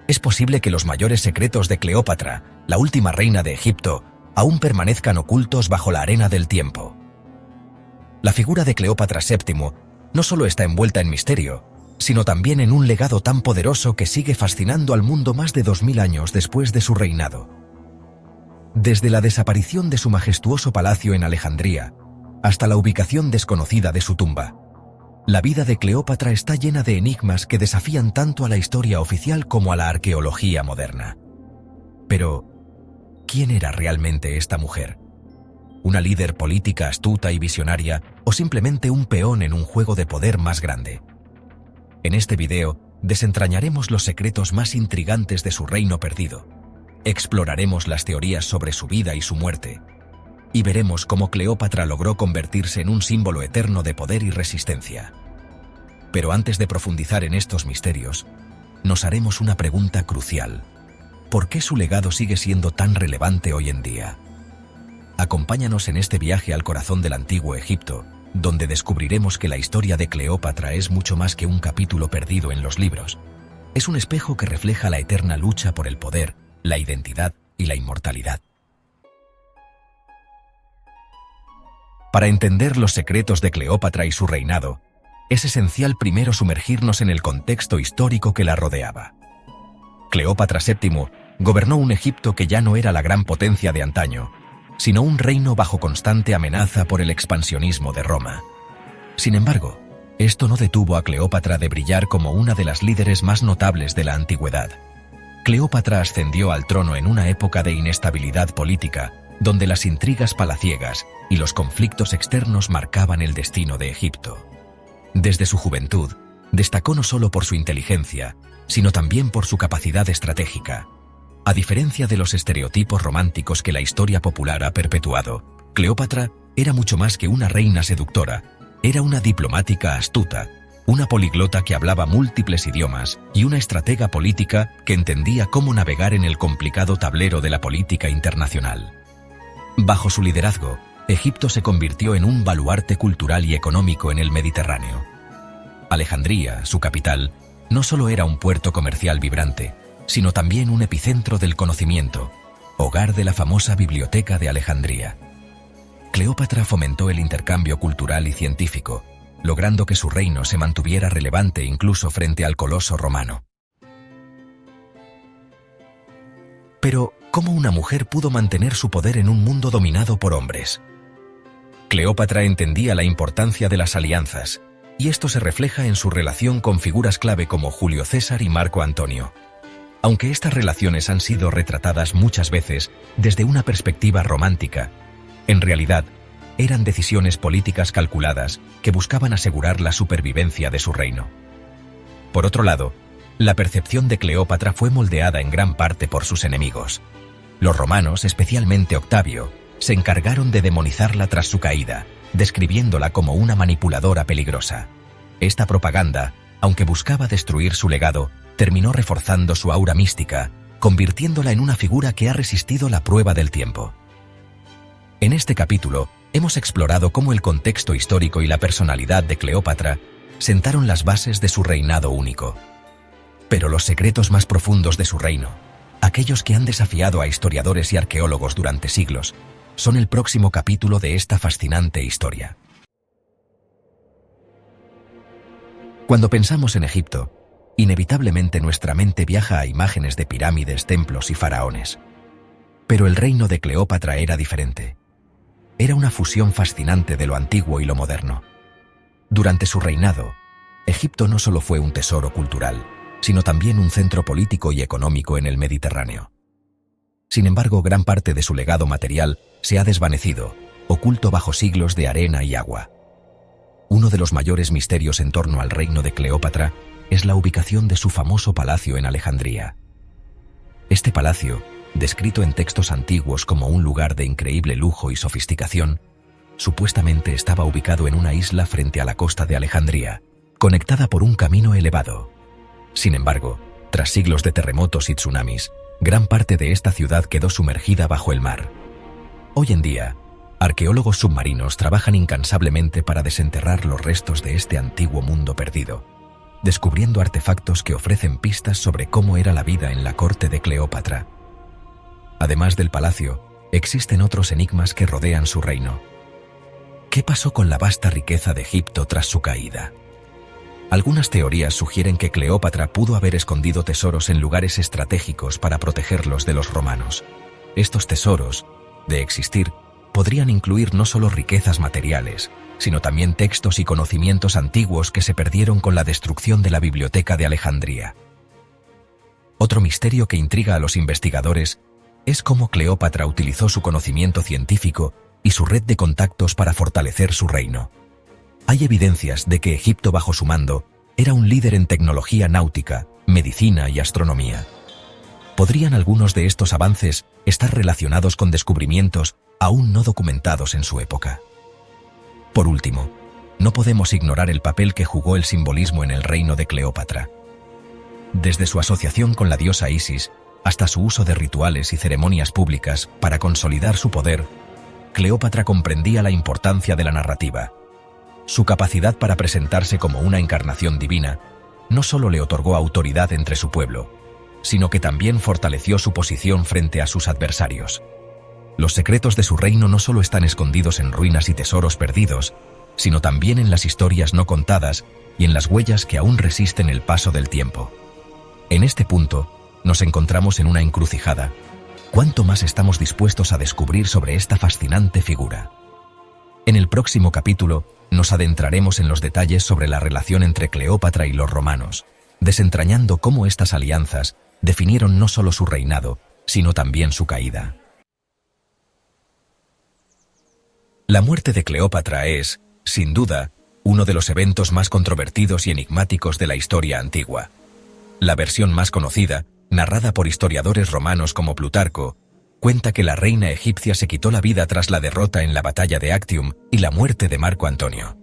Es posible que los mayores secretos de Cleopatra, la última reina de Egipto, aún permanezcan ocultos bajo la arena del tiempo. La figura de Cleopatra VII no solo está envuelta en misterio, sino también en un legado tan poderoso que sigue fascinando al mundo más de 2000 años después de su reinado. Desde la desaparición de su majestuoso palacio en Alejandría hasta la ubicación desconocida de su tumba, la vida de Cleopatra está llena de enigmas que desafían tanto a la historia oficial como a la arqueología moderna. Pero, ¿quién era realmente esta mujer? ¿Una líder política astuta y visionaria o simplemente un peón en un juego de poder más grande? En este video desentrañaremos los secretos más intrigantes de su reino perdido, exploraremos las teorías sobre su vida y su muerte, y veremos cómo Cleopatra logró convertirse en un símbolo eterno de poder y resistencia. Pero antes de profundizar en estos misterios, nos haremos una pregunta crucial. ¿Por qué su legado sigue siendo tan relevante hoy en día? Acompáñanos en este viaje al corazón del antiguo Egipto, donde descubriremos que la historia de Cleopatra es mucho más que un capítulo perdido en los libros. Es un espejo que refleja la eterna lucha por el poder, la identidad y la inmortalidad. Para entender los secretos de Cleopatra y su reinado, es esencial primero sumergirnos en el contexto histórico que la rodeaba. Cleopatra VII gobernó un Egipto que ya no era la gran potencia de antaño, sino un reino bajo constante amenaza por el expansionismo de Roma. Sin embargo, esto no detuvo a Cleopatra de brillar como una de las líderes más notables de la antigüedad. Cleopatra ascendió al trono en una época de inestabilidad política, donde las intrigas palaciegas y los conflictos externos marcaban el destino de Egipto. Desde su juventud, destacó no solo por su inteligencia, sino también por su capacidad estratégica. A diferencia de los estereotipos románticos que la historia popular ha perpetuado, Cleopatra era mucho más que una reina seductora, era una diplomática astuta, una poliglota que hablaba múltiples idiomas y una estratega política que entendía cómo navegar en el complicado tablero de la política internacional. Bajo su liderazgo, Egipto se convirtió en un baluarte cultural y económico en el Mediterráneo. Alejandría, su capital, no solo era un puerto comercial vibrante, sino también un epicentro del conocimiento, hogar de la famosa Biblioteca de Alejandría. Cleopatra fomentó el intercambio cultural y científico, logrando que su reino se mantuviera relevante incluso frente al coloso romano. Pero, ¿cómo una mujer pudo mantener su poder en un mundo dominado por hombres? Cleopatra entendía la importancia de las alianzas, y esto se refleja en su relación con figuras clave como Julio César y Marco Antonio. Aunque estas relaciones han sido retratadas muchas veces desde una perspectiva romántica, en realidad eran decisiones políticas calculadas que buscaban asegurar la supervivencia de su reino. Por otro lado, la percepción de Cleopatra fue moldeada en gran parte por sus enemigos. Los romanos, especialmente Octavio, se encargaron de demonizarla tras su caída, describiéndola como una manipuladora peligrosa. Esta propaganda, aunque buscaba destruir su legado, terminó reforzando su aura mística, convirtiéndola en una figura que ha resistido la prueba del tiempo. En este capítulo, hemos explorado cómo el contexto histórico y la personalidad de Cleopatra sentaron las bases de su reinado único. Pero los secretos más profundos de su reino, aquellos que han desafiado a historiadores y arqueólogos durante siglos, son el próximo capítulo de esta fascinante historia. Cuando pensamos en Egipto, inevitablemente nuestra mente viaja a imágenes de pirámides, templos y faraones. Pero el reino de Cleopatra era diferente. Era una fusión fascinante de lo antiguo y lo moderno. Durante su reinado, Egipto no solo fue un tesoro cultural, sino también un centro político y económico en el Mediterráneo. Sin embargo, gran parte de su legado material se ha desvanecido, oculto bajo siglos de arena y agua. Uno de los mayores misterios en torno al reino de Cleopatra es la ubicación de su famoso palacio en Alejandría. Este palacio, descrito en textos antiguos como un lugar de increíble lujo y sofisticación, supuestamente estaba ubicado en una isla frente a la costa de Alejandría, conectada por un camino elevado. Sin embargo, tras siglos de terremotos y tsunamis, gran parte de esta ciudad quedó sumergida bajo el mar. Hoy en día, arqueólogos submarinos trabajan incansablemente para desenterrar los restos de este antiguo mundo perdido. descubriendo artefactos que ofrecen pistas sobre cómo era la vida en la corte de Cleopatra. Además del palacio, existen otros enigmas que rodean su reino. ¿Qué pasó con la vasta riqueza de Egipto tras su caída? Algunas teorías sugieren que Cleopatra pudo haber escondido tesoros en lugares estratégicos para protegerlos de los romanos. Estos tesoros, de existir, podrían incluir no solo riquezas materiales, sino también textos y conocimientos antiguos que se perdieron con la destrucción de la Biblioteca de Alejandría. Otro misterio que intriga a los investigadores es cómo Cleopatra utilizó su conocimiento científico y su red de contactos para fortalecer su reino. Hay evidencias de que Egipto bajo su mando era un líder en tecnología náutica, medicina y astronomía. ¿Podrían algunos de estos avances estar relacionados con descubrimientos aún no documentados en su época? Por último, no podemos ignorar el papel que jugó el simbolismo en el reino de Cleopatra. Desde su asociación con la diosa Isis hasta su uso de rituales y ceremonias públicas para consolidar su poder, Cleopatra comprendía la importancia de la narrativa. Su capacidad para presentarse como una encarnación divina no solo le otorgó autoridad entre su pueblo, sino que también fortaleció su posición frente a sus adversarios. Los secretos de su reino no solo están escondidos en ruinas y tesoros perdidos, sino también en las historias no contadas y en las huellas que aún resisten el paso del tiempo. En este punto, nos encontramos en una encrucijada. ¿Cuánto más estamos dispuestos a descubrir sobre esta fascinante figura? En el próximo capítulo, nos adentraremos en los detalles sobre la relación entre Cleopatra y los romanos, desentrañando cómo estas alianzas definieron no solo su reinado, sino también su caída. La muerte de Cleopatra es, sin duda, uno de los eventos más controvertidos y enigmáticos de la historia antigua. La versión más conocida, narrada por historiadores romanos como Plutarco, cuenta que la reina egipcia se quitó la vida tras la derrota en la batalla de Actium y la muerte de Marco Antonio.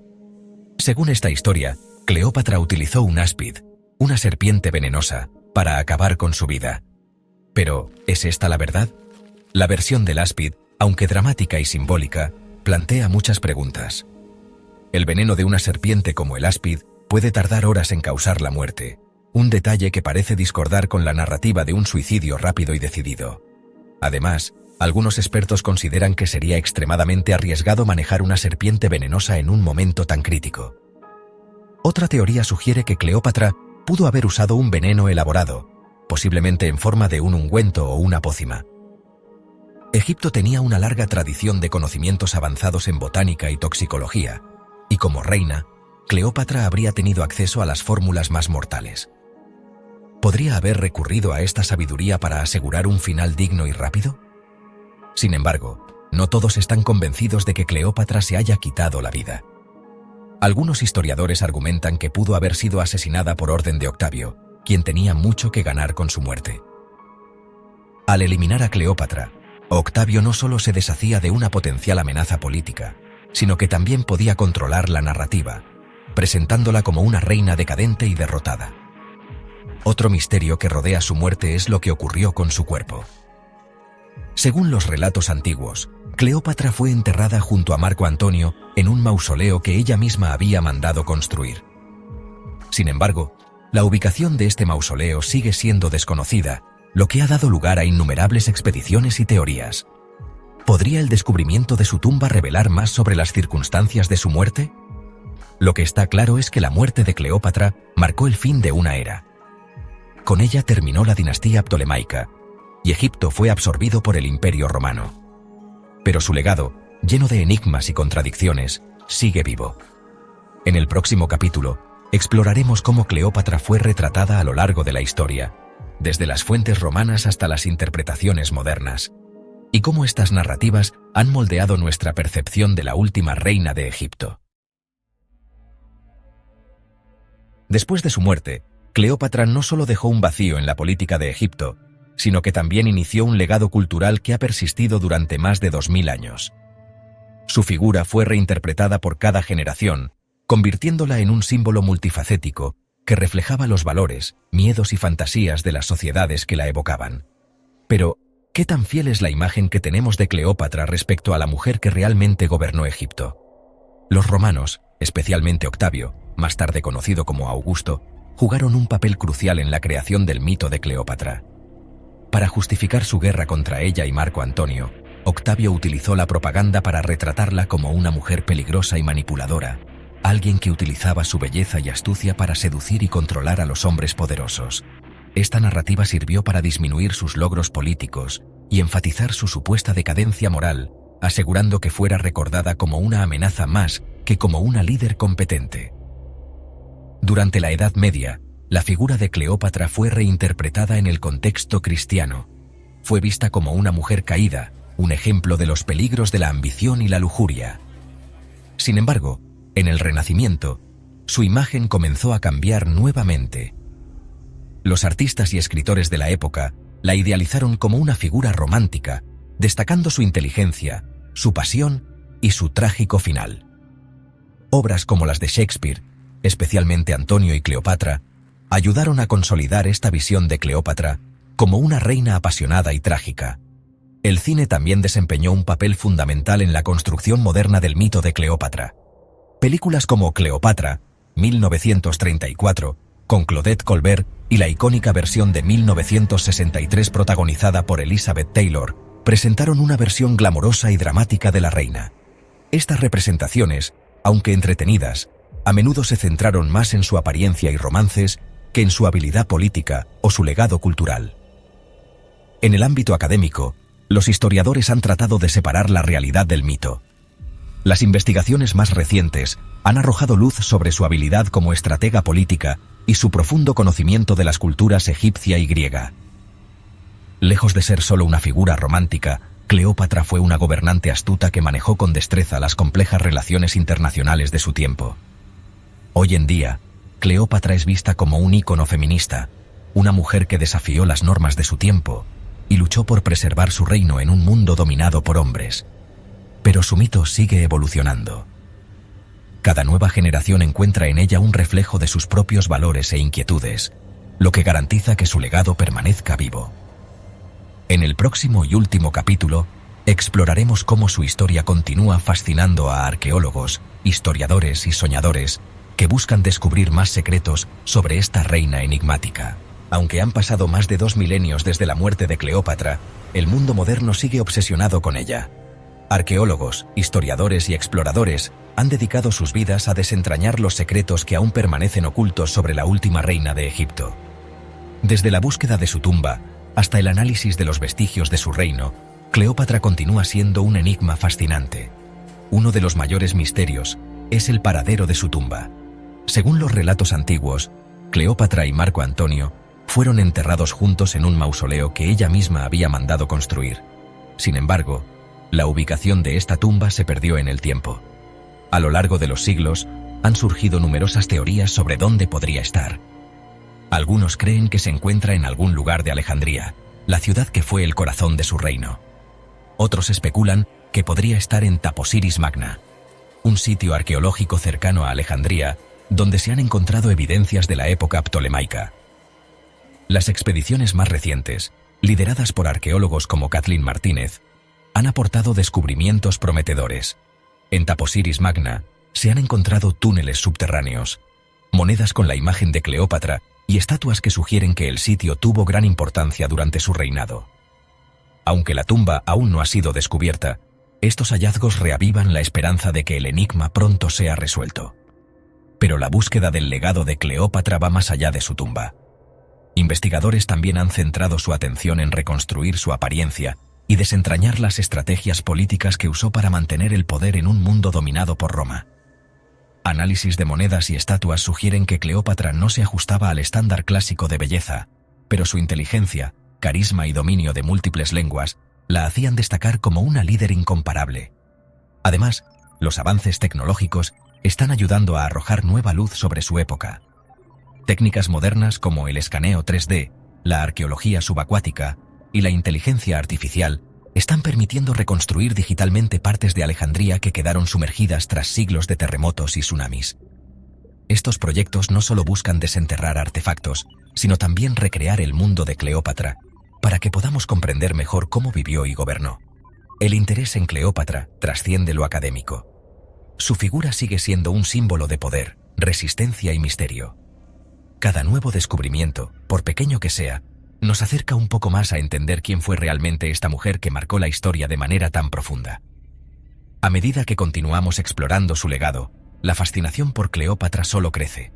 Según esta historia, Cleopatra utilizó un áspid, una serpiente venenosa, para acabar con su vida. Pero, ¿es esta la verdad? La versión del áspid, aunque dramática y simbólica, plantea muchas preguntas. El veneno de una serpiente como el áspid puede tardar horas en causar la muerte, un detalle que parece discordar con la narrativa de un suicidio rápido y decidido. Además, algunos expertos consideran que sería extremadamente arriesgado manejar una serpiente venenosa en un momento tan crítico. Otra teoría sugiere que Cleopatra pudo haber usado un veneno elaborado, posiblemente en forma de un ungüento o una pócima. Egipto tenía una larga tradición de conocimientos avanzados en botánica y toxicología, y como reina, Cleopatra habría tenido acceso a las fórmulas más mortales. ¿Podría haber recurrido a esta sabiduría para asegurar un final digno y rápido? Sin embargo, no todos están convencidos de que Cleopatra se haya quitado la vida. Algunos historiadores argumentan que pudo haber sido asesinada por orden de Octavio, quien tenía mucho que ganar con su muerte. Al eliminar a Cleopatra, Octavio no solo se deshacía de una potencial amenaza política, sino que también podía controlar la narrativa, presentándola como una reina decadente y derrotada. Otro misterio que rodea su muerte es lo que ocurrió con su cuerpo. Según los relatos antiguos, Cleopatra fue enterrada junto a Marco Antonio en un mausoleo que ella misma había mandado construir. Sin embargo, la ubicación de este mausoleo sigue siendo desconocida, lo que ha dado lugar a innumerables expediciones y teorías. ¿Podría el descubrimiento de su tumba revelar más sobre las circunstancias de su muerte? Lo que está claro es que la muerte de Cleopatra marcó el fin de una era. Con ella terminó la dinastía ptolemaica, y Egipto fue absorbido por el Imperio Romano. Pero su legado, lleno de enigmas y contradicciones, sigue vivo. En el próximo capítulo, exploraremos cómo Cleopatra fue retratada a lo largo de la historia, desde las fuentes romanas hasta las interpretaciones modernas, y cómo estas narrativas han moldeado nuestra percepción de la última reina de Egipto. Después de su muerte, Cleopatra no solo dejó un vacío en la política de Egipto, sino que también inició un legado cultural que ha persistido durante más de 2000 años. Su figura fue reinterpretada por cada generación, convirtiéndola en un símbolo multifacético que reflejaba los valores, miedos y fantasías de las sociedades que la evocaban. Pero, ¿qué tan fiel es la imagen que tenemos de Cleopatra respecto a la mujer que realmente gobernó Egipto? Los romanos, especialmente Octavio, más tarde conocido como Augusto, jugaron un papel crucial en la creación del mito de Cleopatra. Para justificar su guerra contra ella y Marco Antonio, Octavio utilizó la propaganda para retratarla como una mujer peligrosa y manipuladora, alguien que utilizaba su belleza y astucia para seducir y controlar a los hombres poderosos. Esta narrativa sirvió para disminuir sus logros políticos y enfatizar su supuesta decadencia moral, asegurando que fuera recordada como una amenaza más que como una líder competente. Durante la Edad Media, la figura de Cleopatra fue reinterpretada en el contexto cristiano. Fue vista como una mujer caída, un ejemplo de los peligros de la ambición y la lujuria. Sin embargo, en el Renacimiento, su imagen comenzó a cambiar nuevamente. Los artistas y escritores de la época la idealizaron como una figura romántica, destacando su inteligencia, su pasión y su trágico final. Obras como las de Shakespeare, especialmente Antonio y Cleopatra, ayudaron a consolidar esta visión de Cleopatra como una reina apasionada y trágica. El cine también desempeñó un papel fundamental en la construcción moderna del mito de Cleopatra. Películas como Cleopatra, 1934, con Claudette Colbert, y la icónica versión de 1963 protagonizada por Elizabeth Taylor, presentaron una versión glamorosa y dramática de la reina. Estas representaciones, aunque entretenidas, a menudo se centraron más en su apariencia y romances que en su habilidad política o su legado cultural. En el ámbito académico, los historiadores han tratado de separar la realidad del mito. Las investigaciones más recientes han arrojado luz sobre su habilidad como estratega política y su profundo conocimiento de las culturas egipcia y griega. Lejos de ser solo una figura romántica, Cleopatra fue una gobernante astuta que manejó con destreza las complejas relaciones internacionales de su tiempo. Hoy en día, Cleopatra es vista como un ícono feminista, una mujer que desafió las normas de su tiempo y luchó por preservar su reino en un mundo dominado por hombres. Pero su mito sigue evolucionando. Cada nueva generación encuentra en ella un reflejo de sus propios valores e inquietudes, lo que garantiza que su legado permanezca vivo. En el próximo y último capítulo, exploraremos cómo su historia continúa fascinando a arqueólogos, historiadores y soñadores que buscan descubrir más secretos sobre esta reina enigmática. Aunque han pasado más de 2 milenios desde la muerte de Cleopatra, el mundo moderno sigue obsesionado con ella. Arqueólogos, historiadores y exploradores han dedicado sus vidas a desentrañar los secretos que aún permanecen ocultos sobre la última reina de Egipto. Desde la búsqueda de su tumba hasta el análisis de los vestigios de su reino, Cleopatra continúa siendo un enigma fascinante. Uno de los mayores misterios es el paradero de su tumba. Según los relatos antiguos, Cleopatra y Marco Antonio fueron enterrados juntos en un mausoleo que ella misma había mandado construir. Sin embargo, la ubicación de esta tumba se perdió en el tiempo. A lo largo de los siglos, han surgido numerosas teorías sobre dónde podría estar. Algunos creen que se encuentra en algún lugar de Alejandría, la ciudad que fue el corazón de su reino. Otros especulan que podría estar en Taposiris Magna, un sitio arqueológico cercano a Alejandría, donde se han encontrado evidencias de la época ptolemaica. Las expediciones más recientes, lideradas por arqueólogos como Kathleen Martínez, han aportado descubrimientos prometedores. En Taposiris Magna se han encontrado túneles subterráneos, monedas con la imagen de Cleopatra y estatuas que sugieren que el sitio tuvo gran importancia durante su reinado. Aunque la tumba aún no ha sido descubierta, estos hallazgos reavivan la esperanza de que el enigma pronto sea resuelto. Pero la búsqueda del legado de Cleopatra va más allá de su tumba. Investigadores también han centrado su atención en reconstruir su apariencia y desentrañar las estrategias políticas que usó para mantener el poder en un mundo dominado por Roma. Análisis de monedas y estatuas sugieren que Cleopatra no se ajustaba al estándar clásico de belleza, pero su inteligencia, carisma y dominio de múltiples lenguas la hacían destacar como una líder incomparable. Además, los avances tecnológicos están ayudando a arrojar nueva luz sobre su época. Técnicas modernas como el escaneo 3D, la arqueología subacuática y la inteligencia artificial están permitiendo reconstruir digitalmente partes de Alejandría que quedaron sumergidas tras siglos de terremotos y tsunamis. Estos proyectos no solo buscan desenterrar artefactos, sino también recrear el mundo de Cleopatra, para que podamos comprender mejor cómo vivió y gobernó. El interés en Cleopatra trasciende lo académico. Su figura sigue siendo un símbolo de poder, resistencia y misterio. Cada nuevo descubrimiento, por pequeño que sea, nos acerca un poco más a entender quién fue realmente esta mujer que marcó la historia de manera tan profunda. A medida que continuamos explorando su legado, la fascinación por Cleopatra solo crece.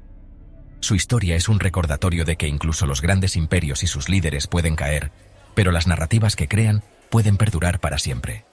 Su historia es un recordatorio de que incluso los grandes imperios y sus líderes pueden caer, pero las narrativas que crean pueden perdurar para siempre.